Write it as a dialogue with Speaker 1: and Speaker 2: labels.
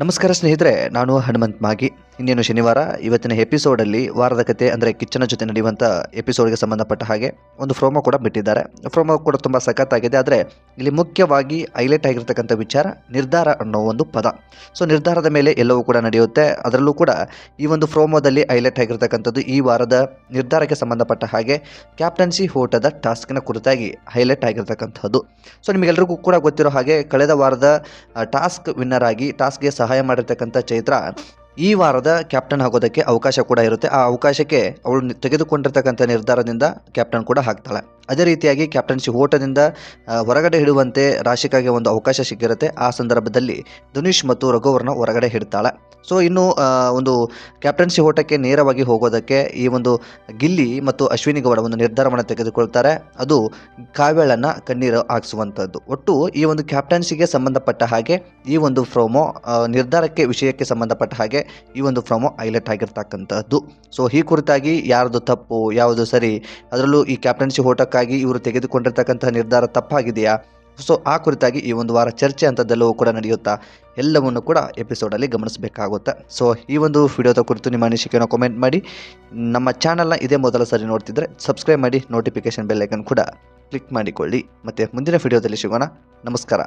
Speaker 1: ನಮಸ್ಕಾರ ಸ್ನೇಹಿತರೆ, ನಾನು ಹನುಮಂತ್ ಮಾಗಿ. ಇನ್ನೇನು ಶನಿವಾರ ಇವತ್ತಿನ ಎಪಿಸೋಡಲ್ಲಿ ವಾರದ ಕತೆ ಅಂದರೆ ಕಿಚ್ಚನ ಜೊತೆ ನಡೆಯುವಂಥ ಎಪಿಸೋಡ್ಗೆ ಸಂಬಂಧಪಟ್ಟ ಹಾಗೆ ಒಂದು ಪ್ರೋಮೋ ಕೂಡ ಬಿಟ್ಟಿದ್ದಾರೆ. ಪ್ರೋಮೋ ಕೂಡ ತುಂಬ ಸಖತ್ತಾಗಿದೆ. ಆದರೆ ಇಲ್ಲಿ ಮುಖ್ಯವಾಗಿ ಹೈಲೈಟ್ ಆಗಿರ್ತಕ್ಕಂಥ ವಿಚಾರ ನಿರ್ಧಾರ ಅನ್ನೋ ಒಂದು ಪದ. ಸೊ ನಿರ್ಧಾರದ ಮೇಲೆ ಎಲ್ಲವೂ ಕೂಡ ನಡೆಯುತ್ತೆ. ಅದರಲ್ಲೂ ಕೂಡ ಈ ಒಂದು ಪ್ರೋಮೋದಲ್ಲಿ ಹೈಲೈಟ್ ಆಗಿರ್ತಕ್ಕಂಥದ್ದು ಈ ವಾರದ ನಿರ್ಧಾರಕ್ಕೆ ಸಂಬಂಧಪಟ್ಟ ಹಾಗೆ ಕ್ಯಾಪ್ಟನ್ಸಿ ಓಟದ ಟಾಸ್ಕ್ನ ಕುರಿತಾಗಿ ಹೈಲೈಟ್ ಆಗಿರ್ತಕ್ಕಂಥದ್ದು. ಸೊ ನಿಮಗೆಲ್ಲರಿಗೂ ಕೂಡ ಗೊತ್ತಿರೋ ಹಾಗೆ ಕಳೆದ ವಾರದ ಟಾಸ್ಕ್ ವಿನ್ನರ್ ಆಗಿ ಟಾಸ್ಕ್ಗೆ ಸಹಾಯ ಮಾಡಿರ್ತಕ್ಕಂಥ ಚೈತ್ರ ಈ ವಾರದ ಕ್ಯಾಪ್ಟನ್ ಆಗೋದಕ್ಕೆ ಅವಕಾಶ ಕೂಡ ಇರುತ್ತೆ. ಆ ಅವಕಾಶಕ್ಕೆ ಅವಳು ತೆಗೆದುಕೊಂಡಿರ್ತಕ್ಕಂಥ ನಿರ್ಧಾರದಿಂದ ಕ್ಯಾಪ್ಟನ್ ಕೂಡ ಆಗ್ತಾಳೆ. ಅದೇ ರೀತಿಯಾಗಿ ಕ್ಯಾಪ್ಟನ್ಸಿ ಓಟದಿಂದ ಹೊರಗಡೆ ಇಡುವಂತೆ ರಾಶಿಕಾಗೆ ಒಂದು ಅವಕಾಶ ಸಿಕ್ಕಿರುತ್ತೆ. ಆ ಸಂದರ್ಭದಲ್ಲಿ ಧನುಷ್ ಮತ್ತು ರಘುವರ್ನ ಹೊರಗಡೆ ಇಡ್ತಾಳೆ. ಸೊ ಇನ್ನು ಒಂದು ಕ್ಯಾಪ್ಟನ್ಸಿ ಓಟಕ್ಕೆ ನೇರವಾಗಿ ಹೋಗೋದಕ್ಕೆ ಈ ಒಂದು ಗಿಲ್ಲಿ ಮತ್ತು ಅಶ್ವಿನಿ ಗೌಡ ಒಂದು ನಿರ್ಧಾರವನ್ನು ತೆಗೆದುಕೊಳ್ತಾರೆ. ಅದು ಕಾವ್ಯಳನ್ನು ಕಣ್ಣೀರು ಹಾಕಿಸುವಂಥದ್ದು. ಒಟ್ಟು ಈ ಒಂದು ಕ್ಯಾಪ್ಟನ್ಸಿಗೆ ಸಂಬಂಧಪಟ್ಟ ಹಾಗೆ ಈ ಒಂದು ಪ್ರೋಮೋ ನಿರ್ಧಾರಕ್ಕೆ ವಿಷಯಕ್ಕೆ ಸಂಬಂಧಪಟ್ಟ ಹಾಗೆ ಈ ಒಂದು ಪ್ರೋಮೋ ಹೈಲೈಟ್ ಆಗಿರ್ತಕ್ಕಂಥದ್ದು. ಸೊ ಈ ಕುರಿತಾಗಿ ಯಾರ್ದು ತಪ್ಪು ಯಾವುದು ಸರಿ, ಅದರಲ್ಲೂ ಈ ಕ್ಯಾಪ್ಟನ್ಸಿ ಓಟಕ್ಕಾಗಿ ಇವರು ತೆಗೆದುಕೊಂಡಿರ್ತಕ್ಕಂಥ ನಿರ್ಧಾರ ತಪ್ಪಾಗಿದೆಯಾ, ಸೊ ಆ ಕುರಿತಾಗಿ ಈ ಒಂದು ವಾರ ಚರ್ಚೆ ಅಂಥದ್ದೆಲ್ಲವೂ ಕೂಡ ನಡೆಯುತ್ತಾ ಎಲ್ಲವನ್ನು ಕೂಡ ಎಪಿಸೋಡಲ್ಲಿ ಗಮನಿಸಬೇಕಾಗುತ್ತೆ. ಸೊ ಈ ಒಂದು ವಿಡಿಯೋದ ಕುರಿತು ನಿಮ್ಮ ಅನಿಸಿಕೆಯನ್ನು ಕಾಮೆಂಟ್ ಮಾಡಿ. ನಮ್ಮ ಚಾನಲ್ನ ಇದೇ ಮೊದಲ ಸರಿ ನೋಡ್ತಿದ್ರೆ ಸಬ್ಸ್ಕ್ರೈಬ್ ಮಾಡಿ, ನೋಟಿಫಿಕೇಶನ್ ಬೆಲ್ ಐಕನ್ ಕೂಡ ಕ್ಲಿಕ್ ಮಾಡಿಕೊಳ್ಳಿ. ಮತ್ತು ಮುಂದಿನ ವಿಡಿಯೋದಲ್ಲಿ ಸಿಗೋಣ. ನಮಸ್ಕಾರ.